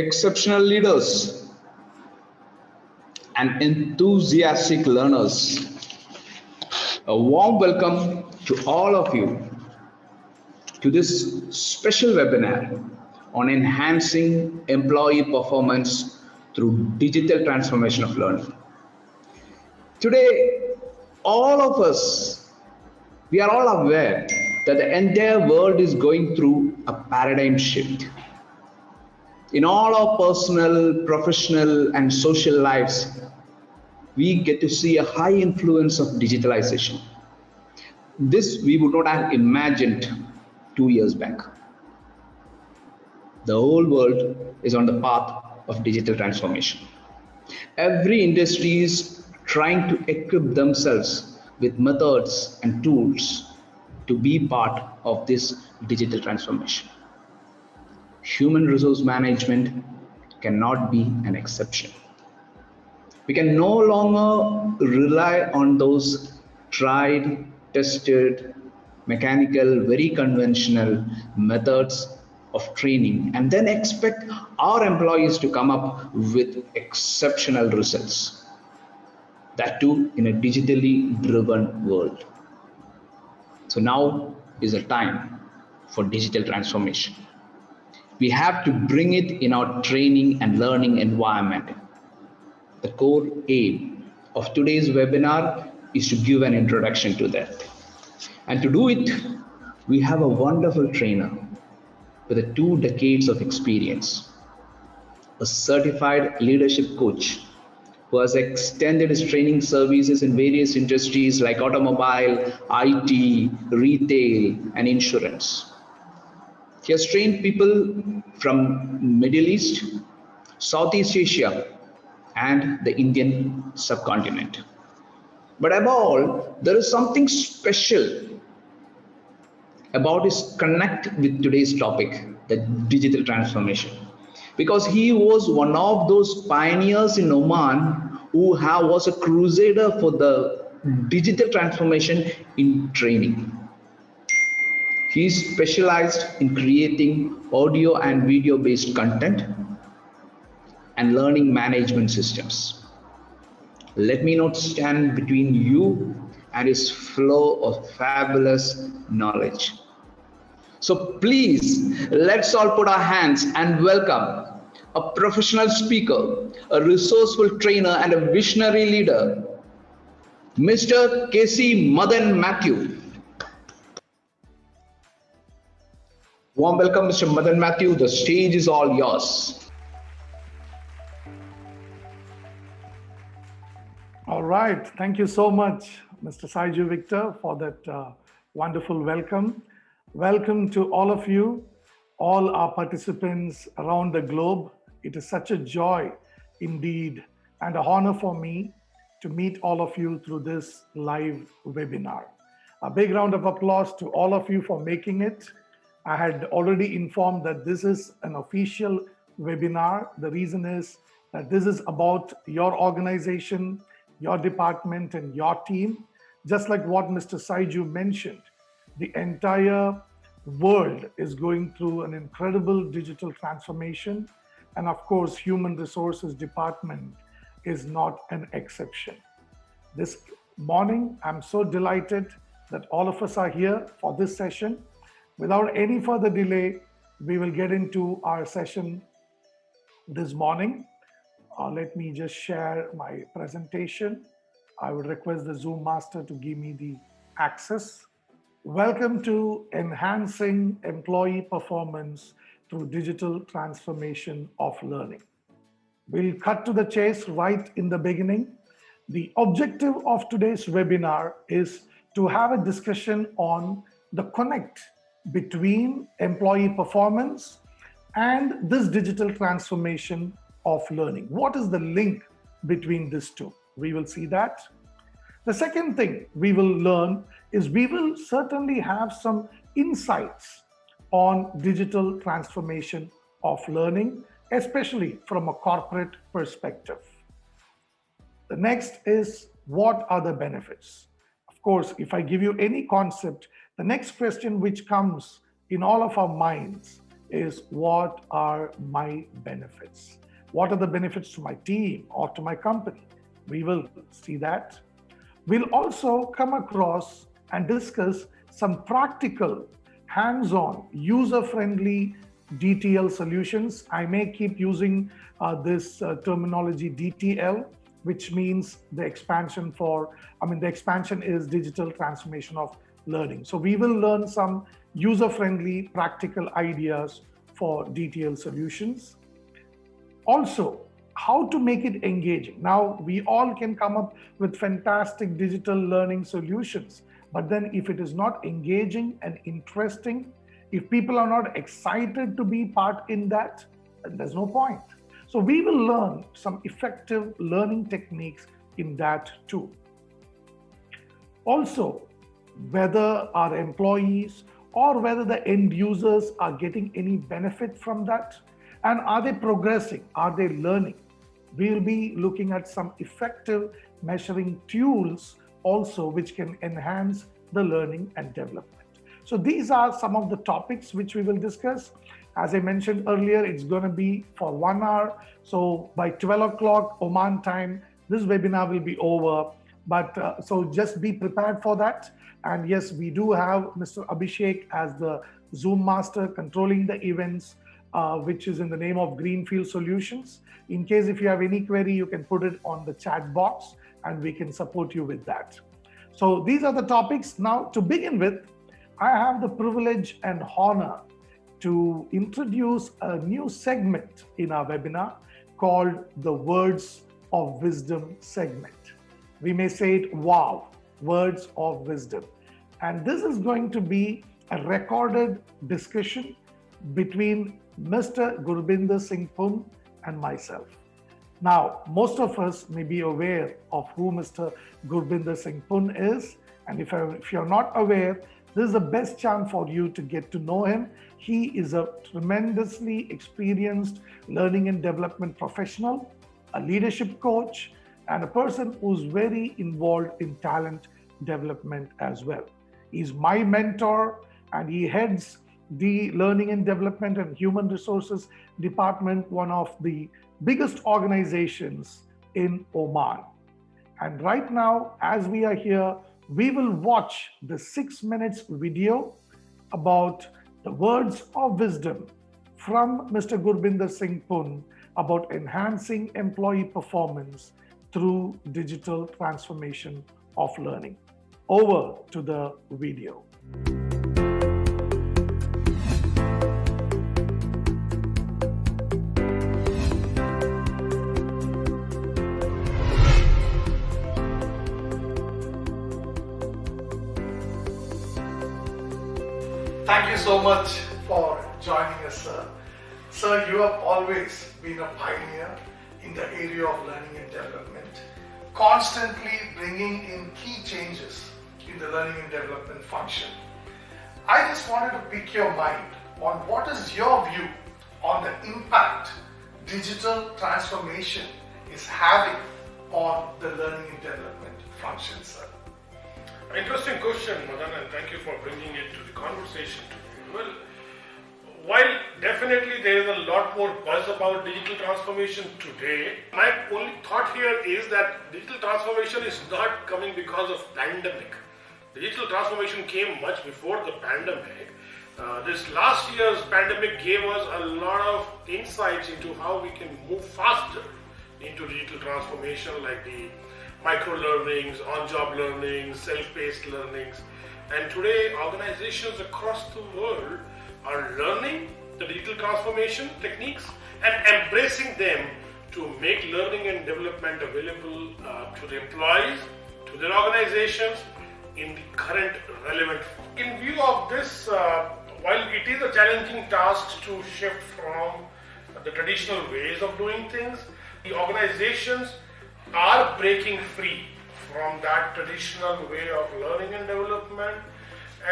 exceptional leaders and enthusiastic learners. A warm welcome to all of you to this special webinar on enhancing employee performance through digital transformation of learning. Today, all of us, we are all aware that the entire world is going through a paradigm shift. In all our personal, professional, and social lives, we get to see a high influence of digitalization. This we would not have imagined 2 years back. The whole world is on the path of digital transformation. Every industry is trying to equip themselves with methods and tools to be part of this digital transformation. Human resource management cannot be an exception. We can no longer rely on those tried, tested, mechanical, very conventional methods of training and then expect our employees to come up with exceptional results. That too in a digitally driven world. So now is the time for digital transformation. We have to bring it in our training and learning environment. The core aim of today's webinar is to give an introduction to that. And to do it, we have a wonderful trainer with 2 decades of experience, a certified leadership coach who has extended his training services in various industries like automobile, IT, retail, and insurance. He has trained people from Middle East, Southeast Asia, and the Indian subcontinent. But above all, there is something special about his connect with today's topic, the digital transformation. Because he was one of those pioneers in Oman who was a crusader for the digital transformation in training. He is specialized in creating audio and video based content and learning management systems. Let me not stand between you and his flow of fabulous knowledge. So please, let's all put our hands and welcome a professional speaker, a resourceful trainer, and a visionary leader, Mr. K.C. Madan Matthew. Warm welcome, Mr. Madan Matthew. The stage is all yours. All right. Thank you so much, Mr. Saiju Victor, for that wonderful welcome. Welcome to all of you, all our participants around the globe. It is such a joy indeed and an honor for me to meet all of you through this live webinar. A big round of applause to all of you for making it. I had already informed that this is an official webinar. The reason is that this is about your organization, your department, and your team. Just like what Mr. Saiju mentioned, the entire world is going through an incredible digital transformation. And of course, human resources department is not an exception. This morning, I'm so delighted that all of us are here for this session. Without any further delay, we will get into our session this morning. Let me just share my presentation. I would request the Zoom master to give me the access. Welcome to Enhancing Employee Performance through Digital Transformation of Learning. We'll cut to the chase right in the beginning. The objective of today's webinar is to have a discussion on the connect between employee performance and this digital transformation of learning. What is the link between these two? We will see that. The second thing we will learn is we will certainly have some insights on digital transformation of learning, especially from a corporate perspective. The next is, what are the benefits? Of course, if I give you any concept, the next question which comes in all of our minds is what are my benefits? What are the benefits to my team or to my company? We will see that. We'll also come across and discuss some practical, hands-on, user-friendly DTL solutions. I may keep using this terminology DTL, which means the expansion the expansion is digital transformation of learning. So we will learn some user-friendly, practical ideas for DTL solutions. Also, how to make it engaging. Now, we all can come up with fantastic digital learning solutions, but then if it is not engaging and interesting, if people are not excited to be part in that, then there's no point. So we will learn some effective learning techniques in that too. Also, whether our employees or whether the end users are getting any benefit from that, and are they progressing, are they learning? We'll be looking at some effective measuring tools also which can enhance the learning and development. So these are some of the topics which we will discuss. As I mentioned earlier, it's going to be for 1 hour. So by 12 o'clock Oman time, this webinar will be over. But so just be prepared for that. And yes, we do have Mr. Abhishek as the Zoom master controlling the events, which is in the name of Greenfield Solutions. In case if you have any query, you can put it on the chat box and we can support you with that. So these are the topics. Now, to begin with, I have the privilege and honor to introduce a new segment in our webinar called the Words of Wisdom segment. We may say it, wow, Words of Wisdom. And this is going to be a recorded discussion between Mr. Gurbinder Singh Pun and myself. Now, most of us may be aware of who Mr. Gurbinder Singh Pun is. And if you're not aware, this is the best chance for you to get to know him. He is a tremendously experienced learning and development professional, a leadership coach, and a person who's very involved in talent development as well. He's my mentor, and he heads the Learning and Development and Human Resources Department, one of the biggest organizations in Oman. And right now, as we are here, we will watch the 6 minutes video about the words of wisdom from Mr. Gurbinder Singh Pun about enhancing employee performance through digital transformation of learning. Over to the video. Thank you so much for joining us, sir. Sir, you have always been a pioneer in the area of learning and development, constantly bringing in key changes in the learning and development function. I just wanted to pick your mind on what is your view on the impact digital transformation is having on the learning and development function, sir. Interesting question, Madan, and thank you for bringing it to the conversation today. Well, while definitely there is a lot more buzz about digital transformation today, my only thought here is that digital transformation is not coming because of pandemic. Digital transformation came much before the pandemic. This last year's pandemic gave us a lot of insights into how we can move faster into digital transformation, like the micro-learnings, on-job learnings, self-paced learnings. And today, organizations across the world are learning the digital transformation techniques and embracing them to make learning and development available to the employees, to their organizations in the current relevant form. In view of this, while it is a challenging task to shift from the traditional ways of doing things, the organizations are breaking free from that traditional way of learning and development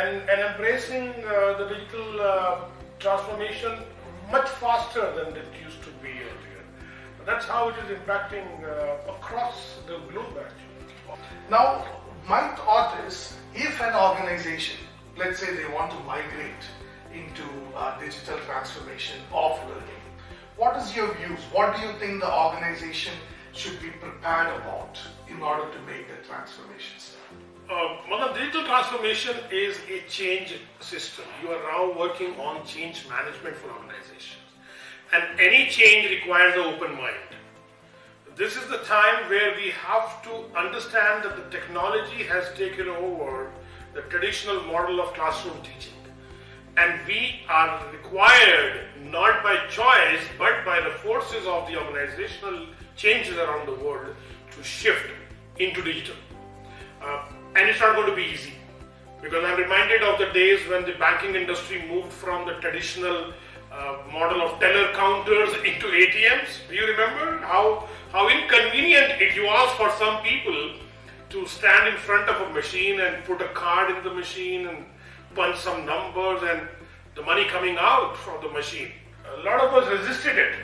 and embracing the digital transformation much faster than it used to be earlier. That's how it is impacting across the globe actually. Now, my thought is, if an organization, let's say they want to migrate into digital transformation of learning. What is your views? What do you think the organization should be prepared about in order to make the transformations? Madan, digital transformation is a change system. You are now working on change management for organizations. And any change requires an open mind. This is the time where we have to understand that the technology has taken over the traditional model of classroom teaching. And we are required, not by choice, but by the forces of the organizational changes around the world, to shift into digital. And it's not going to be easy, because I'm reminded of the days when the banking industry moved from the traditional model of teller counters into ATMs. Do you remember how inconvenient it was for some people to stand in front of a machine and put a card in the machine and punch some numbers and the money coming out from the machine? A lot of us resisted it,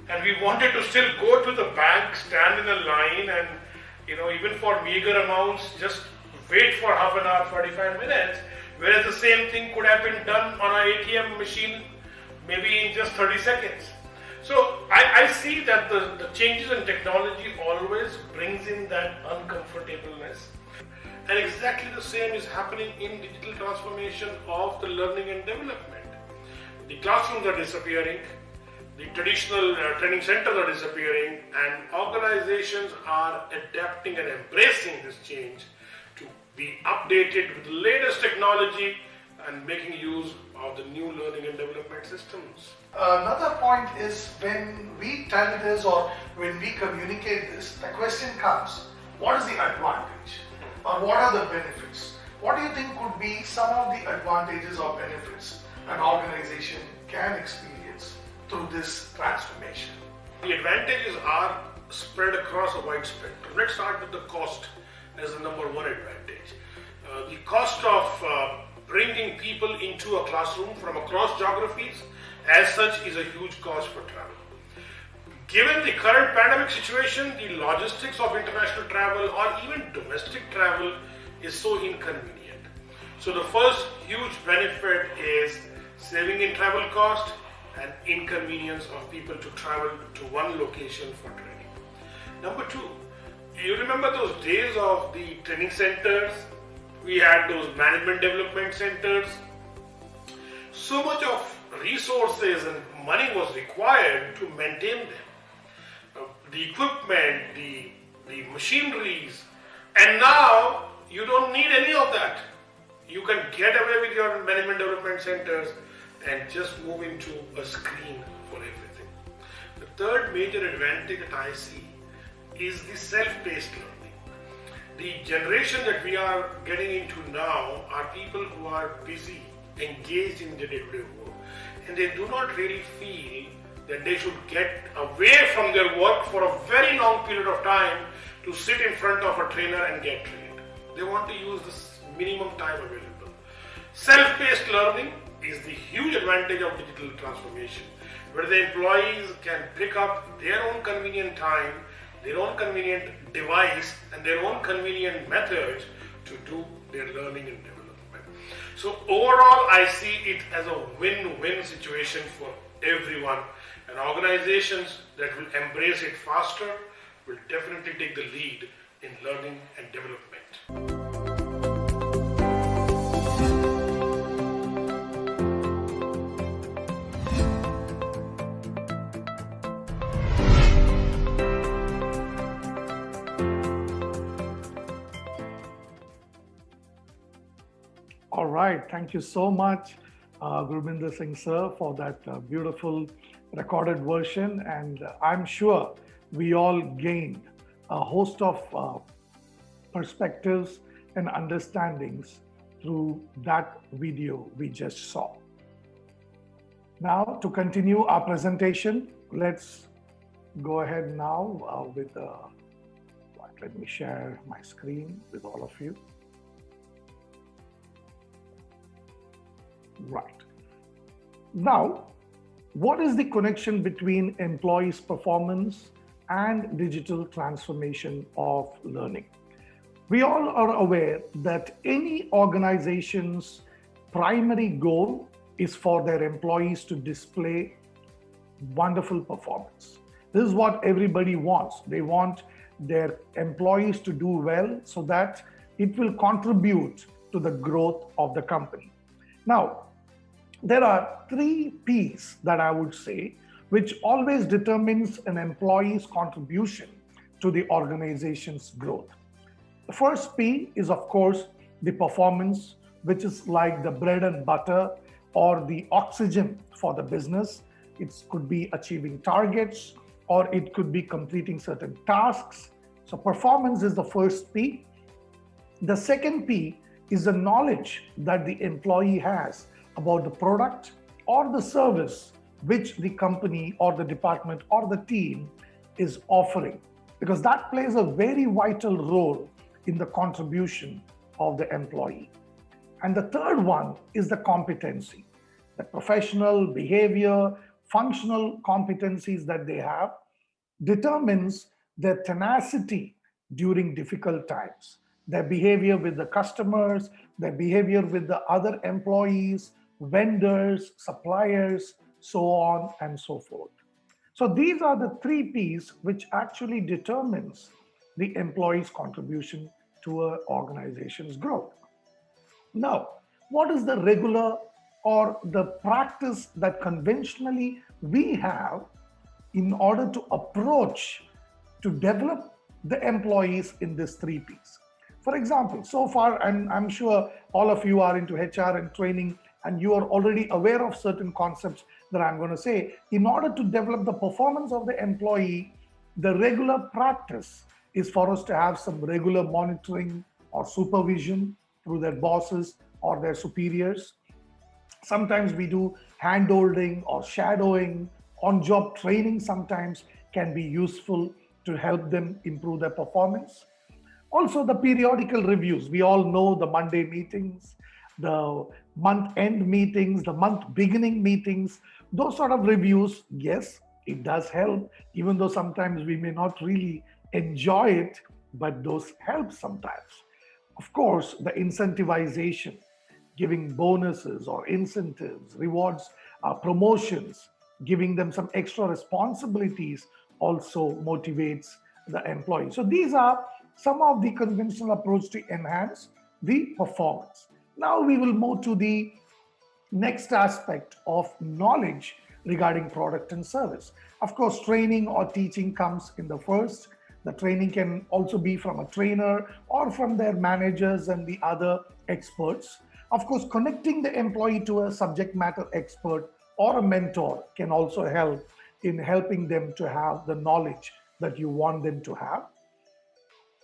and we wanted to still go to the bank, stand in a line, and even for meager amounts, just wait for half an hour, 45 minutes, whereas the same thing could have been done on an ATM machine maybe in just 30 seconds. So I see that the changes in technology always brings in that uncomfortableness. And exactly the same is happening in digital transformation of the learning and development. The classrooms are disappearing, the traditional training centers are disappearing, and organizations are adapting and embracing this change to be updated with the latest technology and making use of the new learning and development systems. Another point is, when we tell this or when we communicate this, the question comes, what is the advantage or what are the benefits? What do you think could be some of the advantages or benefits an organization can experience through this transformation? The advantages are spread across a wide spectrum. Let's start with the cost as the number one advantage. The cost of bringing people into a classroom from across geographies as such is a huge cost for travel. Given the current pandemic situation, the logistics of international travel or even domestic travel is so inconvenient. So the first huge benefit is saving in travel cost and inconvenience of people to travel to one location for training. Number two, you remember those days of the training centers? We had those management development centers. So much of resources and money was required to maintain them. The equipment, the machineries, and now you don't need any of that. You can get away with your management development centers and just move into a screen for everything. The third major advantage that I see is the self-paced learning. The generation that we are getting into now are people who are busy, engaged in the day-to-day work, and they do not really feel that they should get away from their work for a very long period of time to sit in front of a trainer and get trained. They want to use this minimum time available. Self-paced learning is the huge advantage of digital transformation, where the employees can pick up their own convenient time, their own convenient device, and their own convenient methods to do their learning and development. So overall, I see it as a win-win situation for everyone, and organizations that will embrace it faster will definitely take the lead in learning and development. All right, thank you so much, Gurbinder Singh sir, for that beautiful recorded version. And I'm sure we all gained a host of perspectives and understandings through that video we just saw. Now, to continue our presentation, let's go ahead now with let me share my screen with all of you. Right. Now, what is the connection between employees' performance and digital transformation of learning? We all are aware that any organization's primary goal is for their employees to display wonderful performance. This is what everybody wants. They want their employees to do well so that it will contribute to the growth of the company. Now, there are 3 P's that I would say, which always determines an employee's contribution to the organization's growth. The first P is, of course, the performance, which is like the bread and butter or the oxygen for the business. It could be achieving targets, or it could be completing certain tasks. So performance is the first P. The second P is the knowledge that the employee has about the product or the service which the company or the department or the team is offering, because that plays a very vital role in the contribution of the employee. And the third one is the competency, the professional behavior, functional competencies that they have determines their tenacity during difficult times, their behavior with the customers, their behavior with the other employees, vendors, suppliers, so on and so forth. So these are the 3 P's which actually determines the employee's contribution to an organization's growth. Now, what is the regular or the practice that conventionally we have in order to approach to develop the employees in these 3 P's? For example, so far, I'm sure all of you are into HR and training, and you are already aware of certain concepts that I'm going to say. In order to develop the performance of the employee, the regular practice is for us to have some regular monitoring or supervision through their bosses or their superiors. Sometimes we do hand-holding or shadowing. On-job training sometimes can be useful to help them improve their performance. Also, the periodical reviews. We all know the Monday meetings, the month-end meetings, the month-beginning meetings. Those sort of reviews, yes, it does help, even though sometimes we may not really enjoy it, but those help sometimes. Of course, the incentivization, giving bonuses or incentives, rewards, promotions, giving them some extra responsibilities also motivates the employee. So these are some of the conventional approach to enhance the performance. Now we will move to the next aspect of knowledge regarding product and service. Of course, training or teaching comes in the first. The training can also be from a trainer or from their managers and the other experts. Of course, connecting the employee to a subject matter expert or a mentor can also help in helping them to have the knowledge that you want them to have.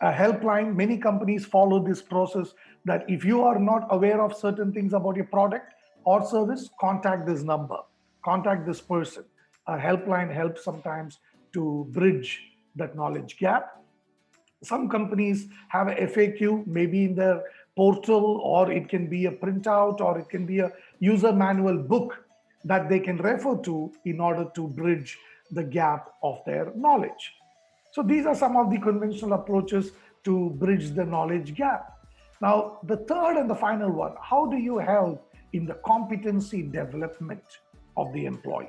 A helpline, many companies follow this process that if you are not aware of certain things about your product or service, contact this number, contact this person. A helpline helps sometimes to bridge that knowledge gap. Some companies have a FAQ, maybe in their portal, or it can be a printout, or it can be a user manual book that they can refer to in order to bridge the gap of their knowledge. So these are some of the conventional approaches to bridge the knowledge gap. Now, the third and the final one, how do you help in the competency development of the employee?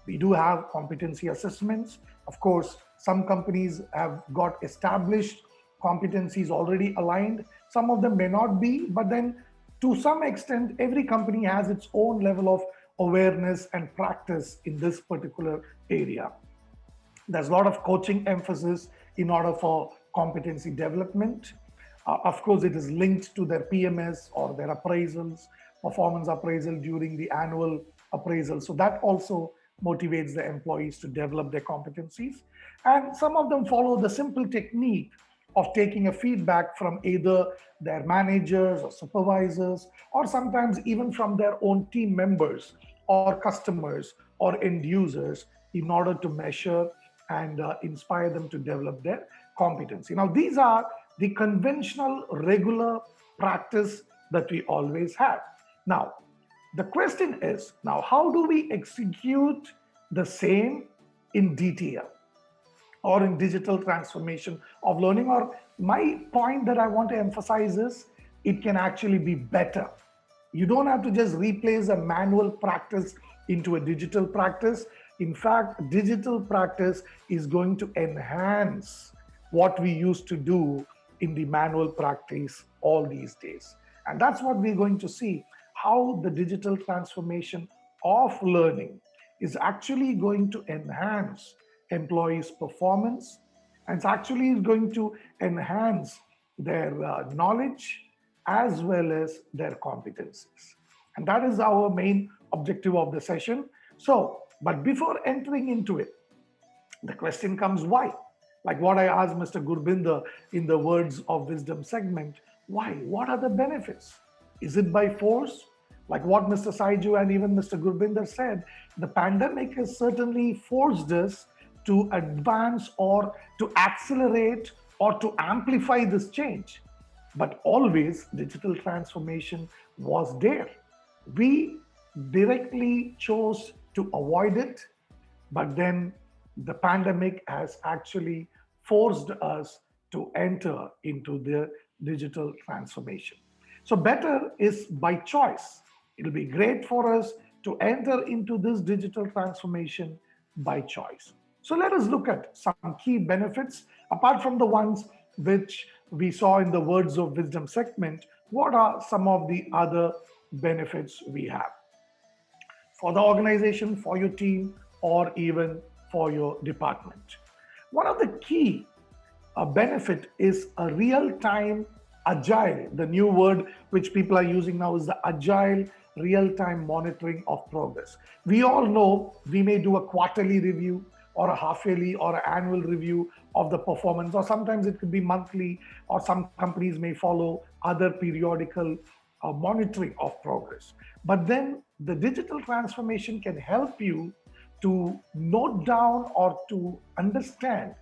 We do have competency assessments. Of course, some companies have got established competencies already aligned. Some of them may not be, but then to some extent, every company has its own level of awareness and practice in this particular area. There's a lot of coaching emphasis in order for competency development. Of course, it is linked to their PMS or their appraisals, performance appraisal during the annual appraisal. So that also motivates the employees to develop their competencies. And some of them follow the simple technique of taking a feedback from either their managers or supervisors, or sometimes even from their own team members or customers or end users in order to measure and inspire them to develop their competency. Now, these are the conventional regular practice that we always have. Now, the question is, now how do we execute the same in DTL or in digital transformation of learning? Or my point that I want to emphasize is it can actually be better. You don't have to just replace a manual practice into a digital practice. In fact, digital practice is going to enhance what we used to do in the manual practice all these days. And that's what we're going to see, how the digital transformation of learning is actually going to enhance employees' performance, and it's actually going to enhance their knowledge as well as their competencies. And that is our main objective of the session. So, but before entering into it, the question comes why? Like what I asked Mr. Gurbinder in the Words of Wisdom segment, why? What are the benefits? Is it by force? Like what Mr. Saiju and even Mr. Gurbinder said, the pandemic has certainly forced us to advance or to accelerate or to amplify this change. But always digital transformation was there. We directly chose to avoid it, but then the pandemic has actually forced us to enter into the digital transformation. So better is by choice. It'll be great for us to enter into this digital transformation by choice. So let us look at some key benefits, apart from the ones which we saw in the Words of Wisdom segment. What are some of the other benefits we have for the organization, for your team, or even for your department? One of the key benefit is a real-time agile. The new word which people are using now is the agile real-time monitoring of progress. We all know we may do a quarterly review or a half-yearly or an annual review of the performance, or sometimes it could be monthly, or some companies may follow other periodical monitoring of progress. But then the digital transformation can help you to note down or to understand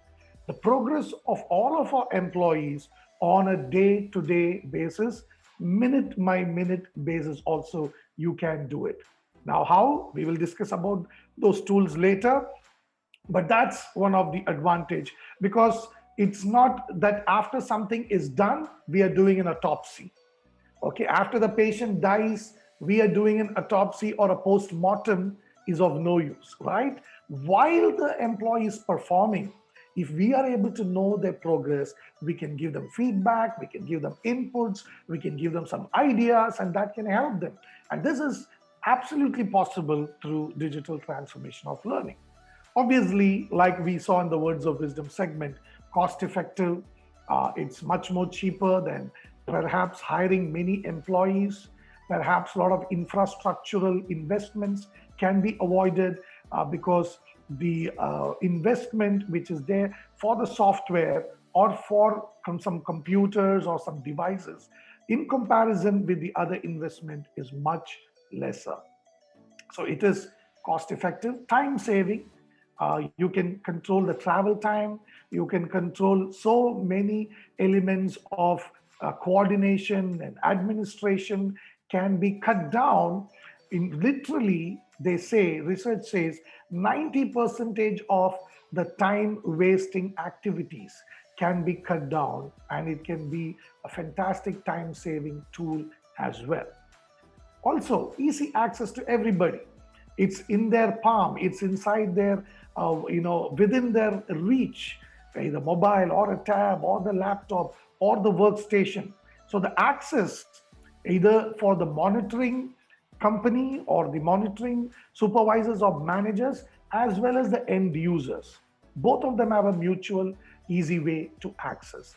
the progress of all of our employees on a day-to-day basis, minute by minute basis also you can do it. Now how? We will discuss about those tools later, but that's one of the advantage, because it's not that after something is done, we are doing an autopsy. Okay, after the patient dies, we are doing an autopsy or a post-mortem is of no use, right? While the employee is performing, if we are able to know their progress, we can give them feedback, we can give them inputs, we can give them some ideas, and that can help them. And this is absolutely possible through digital transformation of learning. Obviously, like we saw in the Words of Wisdom segment, cost effective. It's much more cheaper than perhaps hiring many employees. Perhaps a lot of infrastructural investments can be avoided because the investment which is there for the software or for some computers or some devices in comparison with the other investment is much lesser. So it is cost effective, time saving. You can control the travel time. You can control so many elements of coordination and administration can be cut down. In literally, they say, research says 90% of the time wasting activities can be cut down, and it can be a fantastic time saving tool as well. Also, easy access to everybody. It's in their palm, it's inside their, within their reach, either mobile or a tab or the laptop or the workstation. So the access either for the monitoring company or the monitoring supervisors or managers, as well as the end users. Both of them have a mutual easy way to access.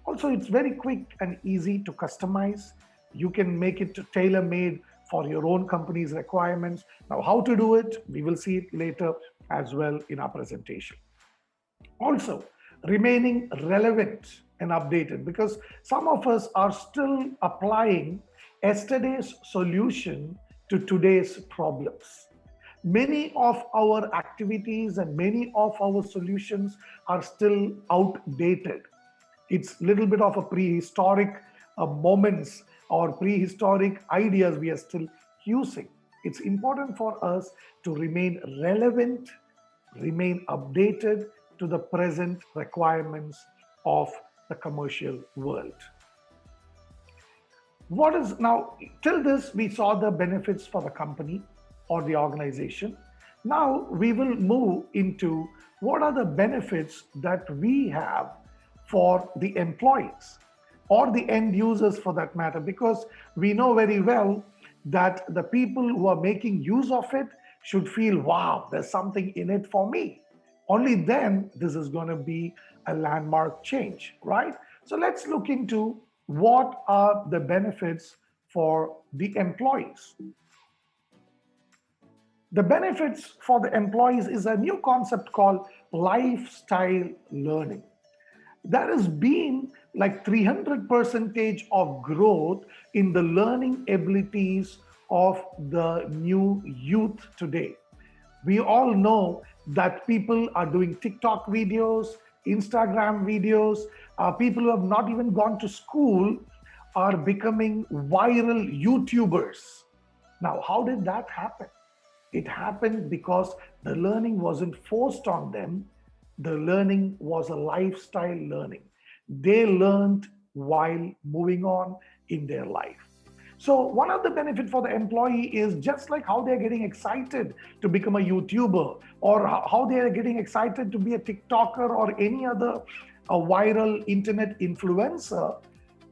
Also, it's very quick and easy to customize. You can make it tailor-made for your own company's requirements. Now, how to do it, we will see it later as well in our presentation. Also, remaining relevant and updated, because some of us are still applying yesterday's solution to today's problems. Many of our activities and many of our solutions are still outdated. It's a little bit of a prehistoric moments or prehistoric ideas we are still using. It's important for us to remain relevant, remain updated to the present requirements of the commercial world. What is now, till this, we saw the benefits for the company or the organization. Now we will move into what are the benefits that we have for the employees or the end users for that matter, because we know very well that the people who are making use of it should feel, wow, there's something in it for me. Only then this is going to be a landmark change, right? So let's look into what are the benefits for the employees. The benefits for the employees is a new concept called lifestyle learning. There has been like 300% of growth in the learning abilities of the new youth today. We all know that people are doing TikTok videos, Instagram videos. People who have not even gone to school are becoming viral YouTubers. Now, how did that happen? It happened because the learning wasn't forced on them. The learning was a lifestyle learning. They learned while moving on in their life. So one of the benefits for the employee is just like how they're getting excited to become a YouTuber, or how they are getting excited to be a TikToker or any other a viral internet influencer.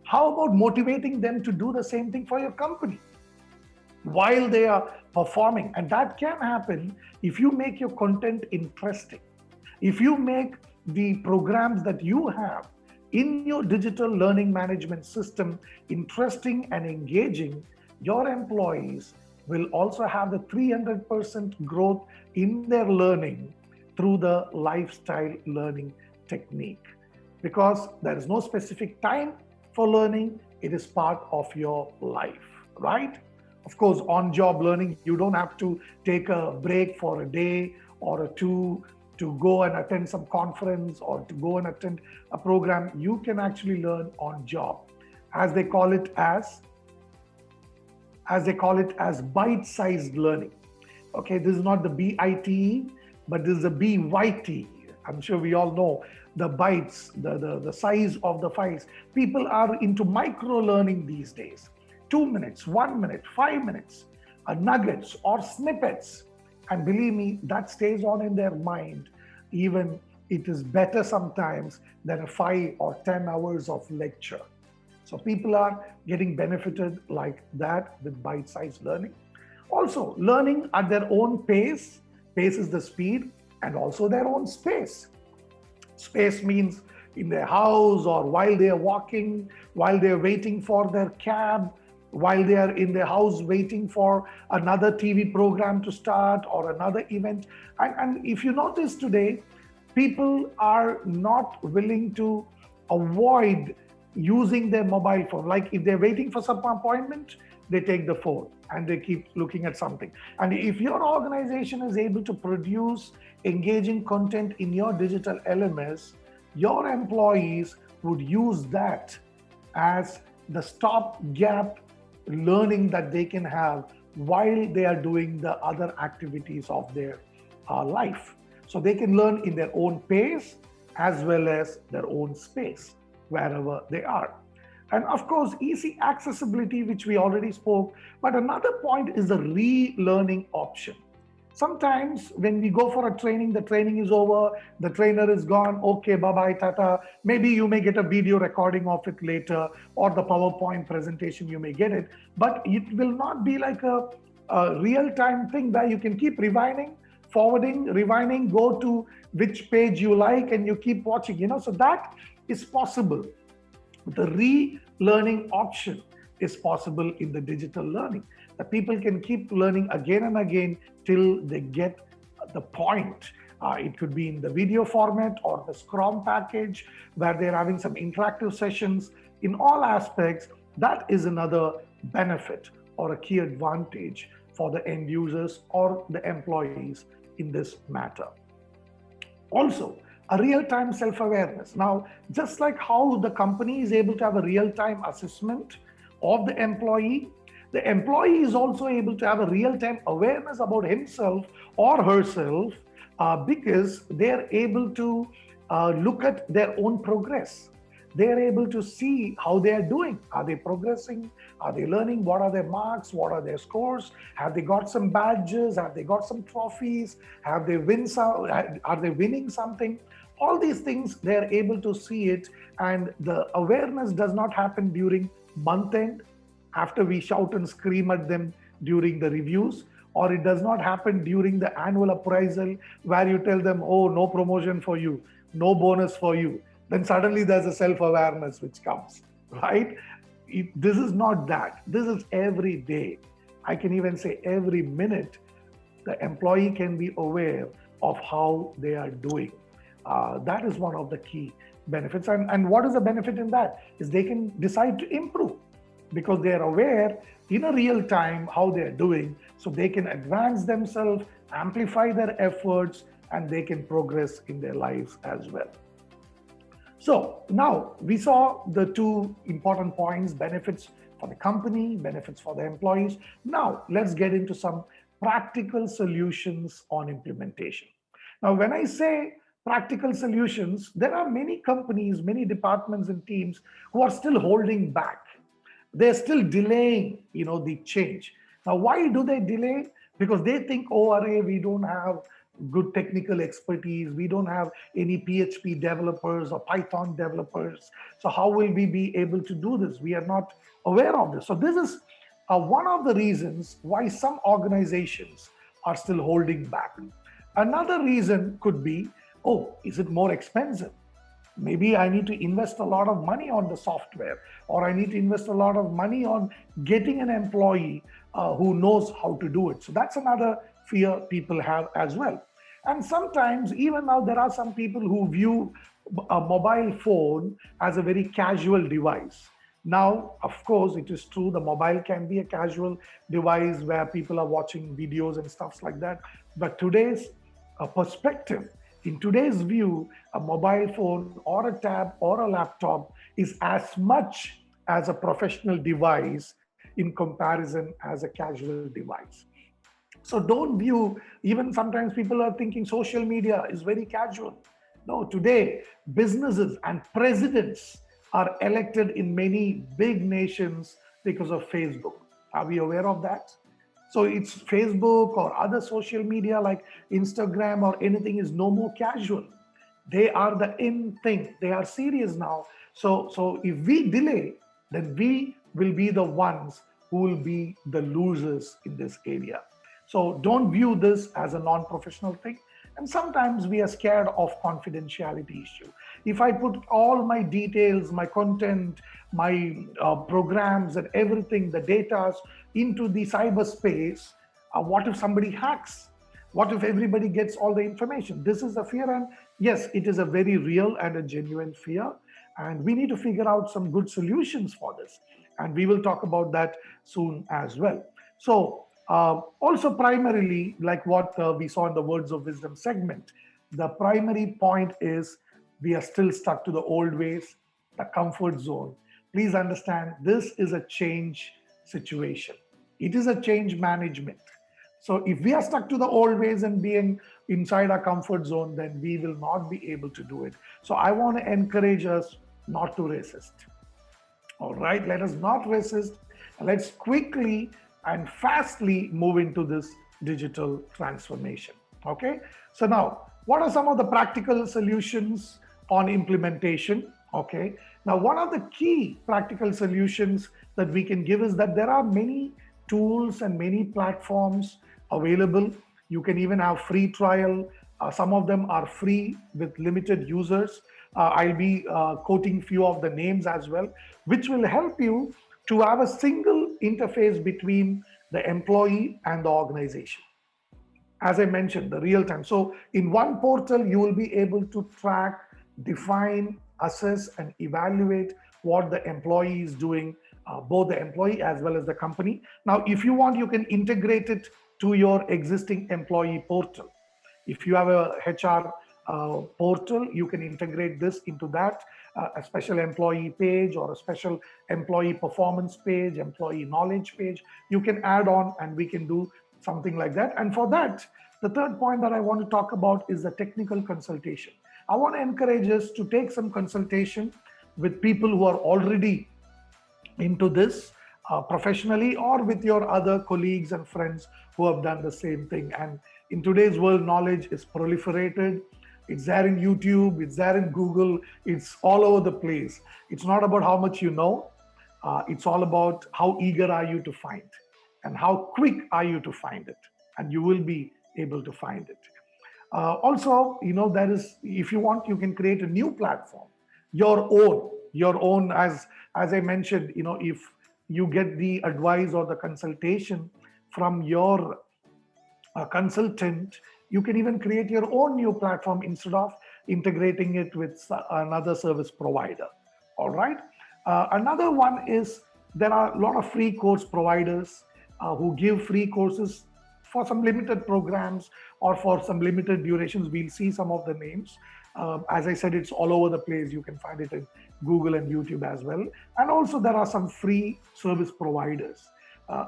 How about motivating them to do the same thing for your company while they are performing? And that can happen if you make your content interesting. If you make the programs that you have in your digital learning management system interesting and engaging, your employees will also have the 300% growth in their learning through the lifestyle learning technique. Because there is no specific time for learning, it is part of your life, right? Of course, on-job learning, you don't have to take a break for a day or a two to go and attend some conference or to go and attend a program. You can actually learn on job, as they call it as bite-sized learning. Okay, this is not the BITE, but this is a BYT. I'm sure we all know the bites, the size of the files. People are into micro learning these days. 2 minutes, 1 minute, 5 minutes, nuggets or snippets. And believe me, that stays on in their mind. Even it is better sometimes than 5 or 10 hours of lecture. So people are getting benefited like that with bite-sized learning. Also, learning at their own pace. Pace is the speed, and also their own space. Space means in their house, or while they are walking, while they are waiting for their cab, while they are in their house waiting for another TV program to start or another event. And if you notice today, people are not willing to avoid using their mobile phone. Like if they're waiting for some appointment, they take the phone and they keep looking at something. And if your organization is able to produce engaging content in your digital LMS, your employees would use that as the stopgap learning that they can have while they are doing the other activities of their life. So they can learn in their own pace as well as their own space, wherever they are. And of course, easy accessibility, which we already spoke. But another point is the relearning option. Sometimes when we go for a training, the training is over, the trainer is gone, okay, bye-bye, tata. Maybe you may get a video recording of it later, or the PowerPoint presentation, you may get it. But it will not be like a real-time thing where you can keep rewinding, forwarding, rewinding, go to which page you like, and you keep watching, so that is possible. The relearning option is possible in the digital learning. The people can keep learning again and again till they get the point. It could be in the video format or the Scrum package where they're having some interactive sessions. In all aspects, that is another benefit or a key advantage for the end users or the employees in this matter. Also, a real-time self-awareness. Now, just like how the company is able to have a real-time assessment of the employee is also able to have a real-time awareness about himself or herself because they're able to look at their own progress. they are able to see how they are doing. Are they progressing? Are they learning? What are their marks? What are their scores? Have they got some badges? Have they got some trophies? Have they win some? Are they winning something? All these things, they are able to see it, and the awareness does not happen during month end after we shout and scream at them during the reviews, or it does not happen during the annual appraisal where you tell them, oh, no promotion for you, no bonus for you. Then suddenly there's a self-awareness which comes, right? This is not that. This is every day. I can even say every minute, the employee can be aware of how they are doing. That is one of the key benefits. And what is the benefit in that? Is they can decide to improve because they are aware in a real time how they are doing. So they can advance themselves, amplify their efforts, and they can progress in their lives as well. So now we saw the two important points: benefits for the company, benefits for the employees. Now let's get into some practical solutions on implementation. Now, when I say practical solutions, there are many companies, many departments and teams who are still holding back. They're still delaying, the change. Now, why do they delay? Because they think, oh, array, we don't have good technical expertise. We don't have any PHP developers or Python developers. So how will we be able to do this? We are not aware of this. So this is one of the reasons why some organizations are still holding back. Another reason could be, oh, is it more expensive? Maybe I need to invest a lot of money on the software, or I need to invest a lot of money on getting an employee who knows how to do it. So that's another fear people have as well. And sometimes, even now, there are some people who view a mobile phone as a very casual device. Now, of course, it is true, the mobile can be a casual device where people are watching videos and stuff like that. But today's perspective, in today's view, a mobile phone or a tab or a laptop is as much as a professional device in comparison as a casual device. So don't view, even sometimes people are thinking social media is very casual. No, today, businesses and presidents are elected in many big nations because of Facebook. Are we aware of that? So it's Facebook or other social media like Instagram or anything is no more casual. They are the in thing. They are serious now. So if we delay, then we will be the ones who will be the losers in this area. So don't view this as a non-professional thing. And sometimes we are scared of confidentiality issue. If I put all my details, my content, my programs and everything, the data into the cyberspace, what if somebody hacks? What if everybody gets all the information? This is a fear, and yes, it is a very real and a genuine fear. And we need to figure out some good solutions for this. And we will talk about that soon as well. So also primarily, like what we saw in the Words of Wisdom segment, the primary point is we are still stuck to the old ways, the comfort zone. Please understand, this is a change situation. It is a change management. So if we are stuck to the old ways and being inside our comfort zone, then we will not be able to do it. So I want to encourage us not to resist. All right, let us not resist. Let's quickly and fastly move into this digital transformation. Okay, so now what are some of the practical solutions on implementation? Okay, now one of the key practical solutions that we can give is that there are many tools and many platforms available. You can even have free trial. Some of them are free with limited users. I'll be quoting few of the names as well, which will help you to have a single interface between the employee and the organization. As I mentioned, the real time. So in one portal, you will be able to track, define, assess, and evaluate what the employee is doing, both the employee as well as the company. Now, if you want, you can integrate it to your existing employee portal. If you have a HR portal, you can integrate this into that, a special employee page or a special employee performance page, employee knowledge page. You can add on and we can do something like that. And for that, the third point that I want to talk about is the technical consultation. I want to encourage us to take some consultation with people who are already into this professionally, or with your other colleagues and friends who have done the same thing. And in today's world, knowledge is proliferated. It's there in YouTube, it's there in Google, it's all over the place. It's not about how much you know, it's all about how eager are you to find and how quick are you to find it. And you will be able to find it. Also, there is, if you want, you can create a new platform, your own, as I mentioned, if you get the advice or the consultation from your consultant, you can even create your own new platform instead of integrating it with another service provider. All right. Another one is there are a lot of free course providers who give free courses for some limited programs or for some limited durations. We'll see some of the names. As I said, it's all over the place. You can find it in Google and YouTube as well. And also there are some free service providers.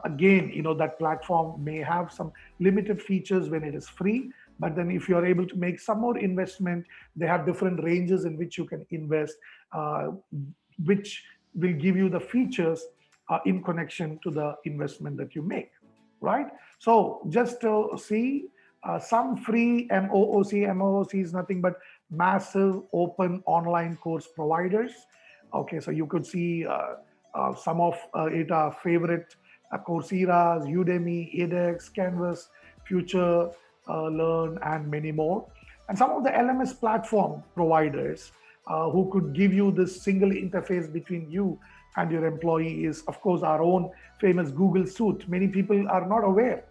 Again, that platform may have some limited features when it is free, but then if you're able to make some more investment, they have different ranges in which you can invest, which will give you the features in connection to the investment that you make, right? So just to see some free MOOC is nothing but massive open online course providers. Okay, so you could see some of our favorite Coursera, Udemy, edX, Canvas, Future Learn, and many more. And some of the LMS platform providers who could give you this single interface between you and your employee is, of course, our own famous Google Suite. Many people are not aware.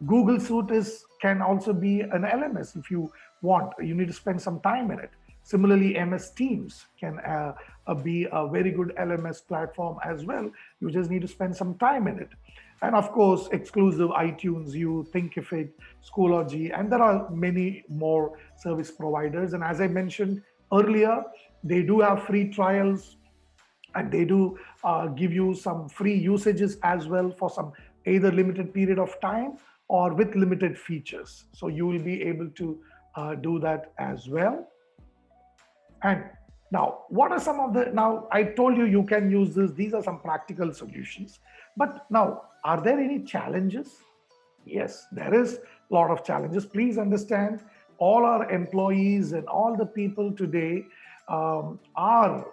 Google Suite can also be an LMS if you want. You need to spend some time in it. Similarly, MS Teams can be a very good LMS platform as well. You just need to spend some time in it. And of course, exclusive iTunes U, Thinkific, Schoology, and there are many more service providers. And as I mentioned earlier, they do have free trials, and they do give you some free usages as well for some either limited period of time or with limited features. So you will be able to do that as well. And now, what are some of now I told you can use this. These are some practical solutions. But now, are there any challenges? Yes, there is a lot of challenges. Please understand, all our employees and all the people today are,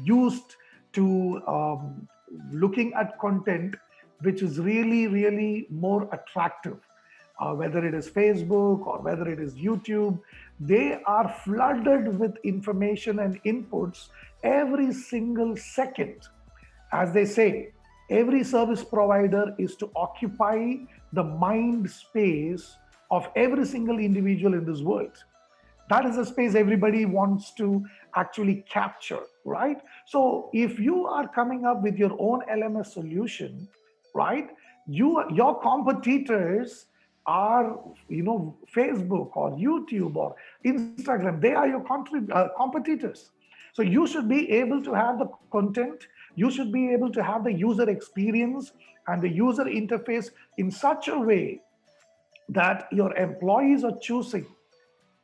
used to looking at content which is really, really more attractive. Whether it is Facebook or whether it is YouTube, they are flooded with information and inputs every single second. As they say, every service provider is to occupy the mind space of every single individual in this world. That is a space everybody wants to actually capture, right? So if you are coming up with your own LMS solution, right, your competitors are, Facebook or YouTube or Instagram. They are your competitors. So you should be able to have the content. You should be able to have the user experience and the user interface in such a way that your employees are choosing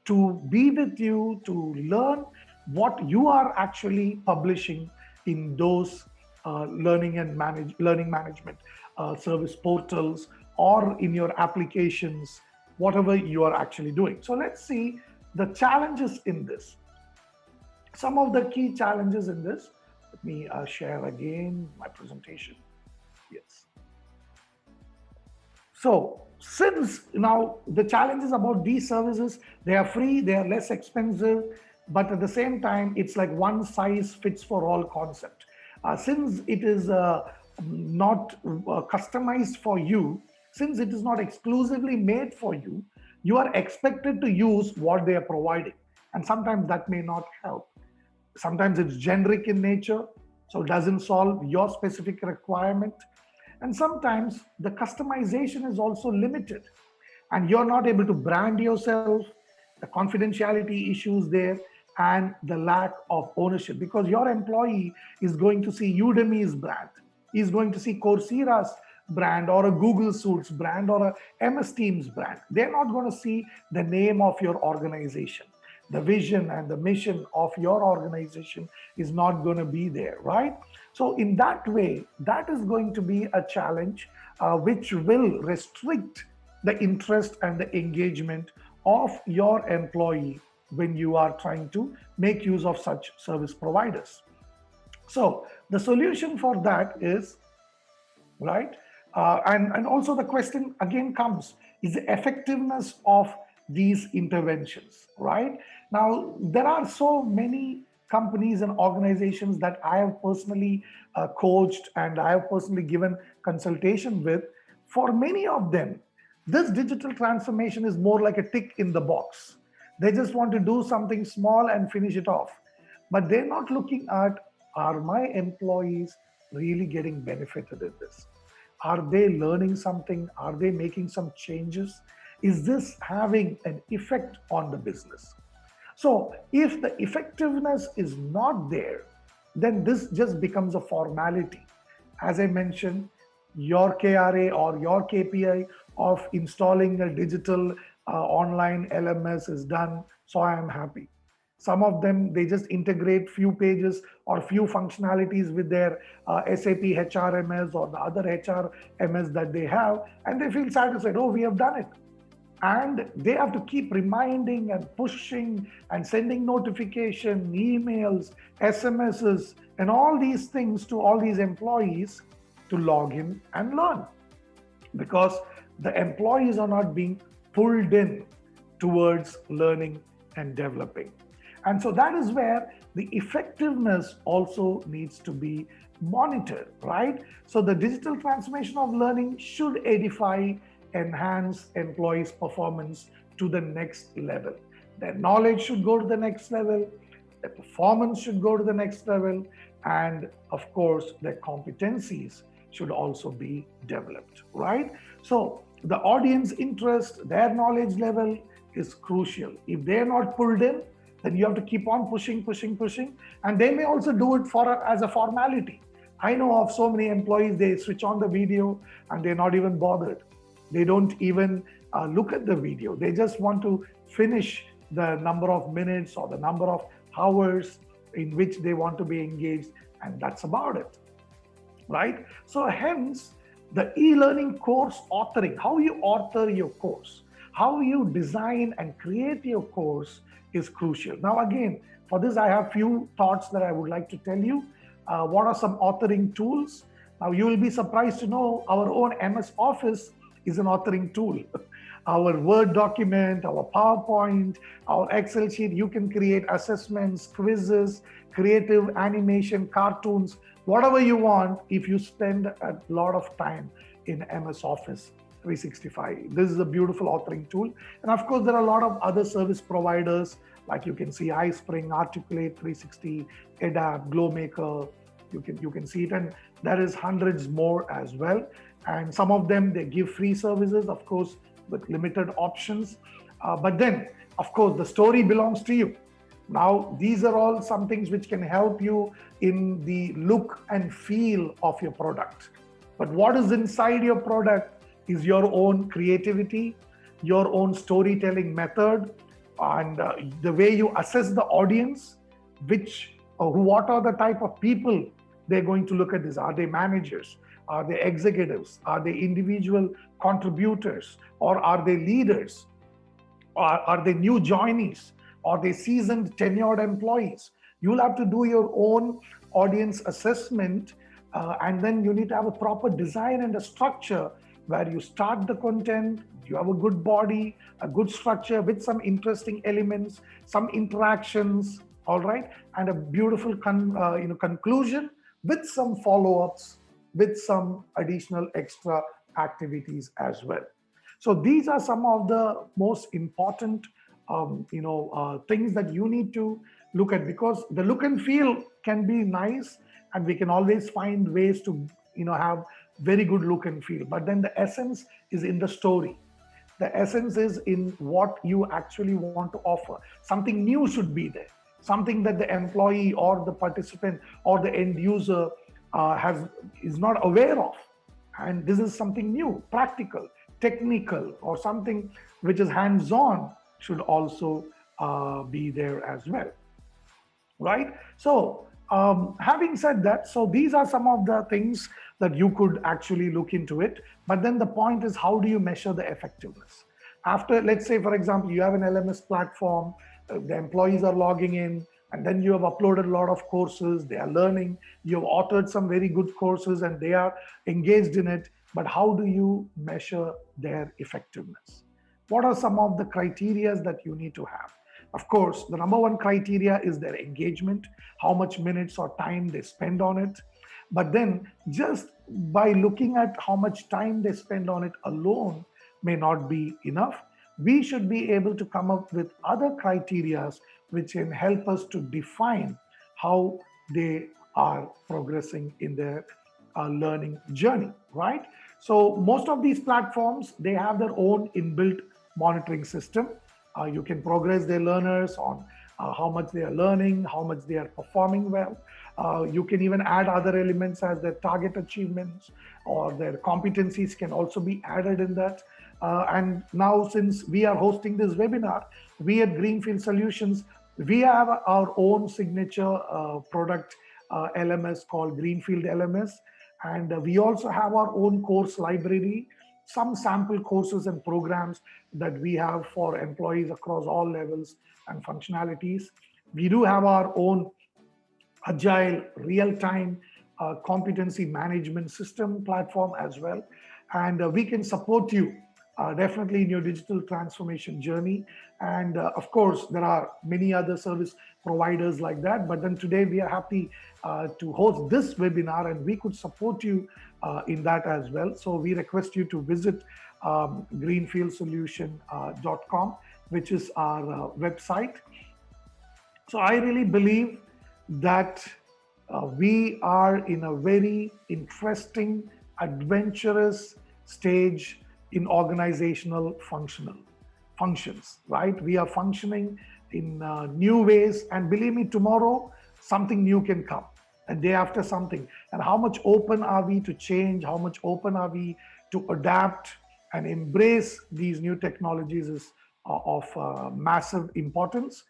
to be with you, to learn what you are actually publishing in those learning management service portals, or in your applications, whatever you are actually doing. So let's see the challenges in this. Some of the key challenges in this. Let me share again my presentation. Yes. So since now the challenges about these services, they are free, they are less expensive, but at the same time, it's like one size fits for all concept. Since it is not customized for you, since it is not exclusively made for you, you are expected to use what they are providing. And sometimes that may not help. Sometimes it's generic in nature, so it doesn't solve your specific requirement. And sometimes the customization is also limited, and you're not able to brand yourself, the confidentiality issues there, and the lack of ownership, because your employee is going to see Udemy's brand, is going to see Coursera's brand, or a Google Suites brand, or a MS Teams brand. They're not going to see the name of your organization. the vision and the mission of your organization is not going to be there, right? So in that way, that is going to be a challenge which will restrict the interest and the engagement of your employee when you are trying to make use of such service providers. So the solution for that is, right? And also the question again comes, is the effectiveness of these interventions, right? Now, there are so many companies and organizations that I have personally coached and I have personally given consultation with. For many of them, this digital transformation is more like a tick in the box. They just want to do something small and finish it off. But they're not looking at, are my employees really getting benefited in this? Are they learning something? Are they making some changes? Is this having an effect on the business? So if the effectiveness is not there, then this just becomes a formality. As I mentioned, your KRA or your KPI of installing a digital online LMS is done, so I am happy. Some of them, they just integrate few pages or few functionalities with their SAP HRMS or the other HRMS that they have, and they feel satisfied, oh, we have done it. And they have to keep reminding and pushing and sending notification, emails, SMSs, and all these things to all these employees to log in and learn. Because the employees are not being pulled in towards learning and developing. And so that is where the effectiveness also needs to be monitored, right? So the digital transformation of learning should edify, enhance employees' performance to the next level. Their knowledge should go to the next level, their performance should go to the next level, and of course, their competencies should also be developed, right? So the audience interest, their knowledge level is crucial. If they're not pulled in, then you have to keep on pushing, and they may also do it as a formality. I know of so many employees, they switch on the video and they're not even bothered. They don't even look at the video. They just want to finish the number of minutes or the number of hours in which they want to be engaged, and that's about it, right? So hence, the e-learning course authoring, how you author your course, how you design and create your course is crucial. Now, again, for this, I have few thoughts that I would like to tell you. What are some authoring tools? Now, you will be surprised to know our own MS Office is an authoring tool. Our Word document, our PowerPoint, our Excel sheet, you can create assessments, quizzes, creative animation, cartoons, whatever you want if you spend a lot of time in MS Office 365. This is a beautiful authoring tool. And of course, there are a lot of other service providers, like you can see iSpring, Articulate 360, EDAP, GlowMaker, you can see it, and there is hundreds more as well. And some of them, they give free services, of course, with limited options. But then, of course, the story belongs to you. Now, these are all some things which can help you in the look and feel of your product. But what is inside your product is your own creativity, your own storytelling method, and the way you assess the audience, what are the type of people they're going to look at this. Are they managers? Are they executives? Are they individual contributors? Or are they leaders? Or are they new joinees? Are they seasoned, tenured employees? You'll have to do your own audience assessment, and then you need to have a proper design and a structure where you start the content, you have a good body, a good structure with some interesting elements, some interactions, all right, and a beautiful conclusion with some follow-ups, with some additional extra activities as well. So these are some of the most important things that you need to look at, because the look and feel can be nice and we can always find ways to have very good look and feel, but then the essence is in the story. The essence is in what you actually want to offer. Something new should be there, something that the employee or the participant or the end user is not aware of. And this is something new, practical, technical, or something which is hands-on should also be there as well, right? So having said that, so these are some of the things that you could actually look into it. But then the point is, how do you measure the effectiveness? After, let's say, for example, you have an LMS platform, the employees are logging in, and then you have uploaded a lot of courses, they are learning, you have authored some very good courses and they are engaged in it. But how do you measure their effectiveness? What are some of the criteria that you need to have? Of course, the number one criteria is their engagement, how much minutes or time they spend on it. But then just by looking at how much time they spend on it alone may not be enough. We should be able to come up with other criteria which can help us to define how they are progressing in their learning journey, right? So most of these platforms, they have their own inbuilt monitoring system. You can progress their learners on how much they are learning, how much they are performing well. You can even add other elements as their target achievements, or their competencies can also be added in that. And now, since we are hosting this webinar, we at Greenfield Solutions, we have our own signature product LMS called Greenfield LMS. And we also have our own course library, some sample courses and programs that we have for employees across all levels and functionalities. We do have our own agile real-time competency management system platform as well. And we can support you definitely in your digital transformation journey. And of course, there are many other service providers like that. But then today we are happy to host this webinar, and we could support you in that as well. So we request you to visit greenfieldsolution.com, which is our website. So I really believe that we are in a very interesting, adventurous stage in organizational functions, right? We are functioning in new ways, and believe me, tomorrow something new can come, and day after something. And how much open are we to change? How much open are we to adapt and embrace these new technologies is of massive importance.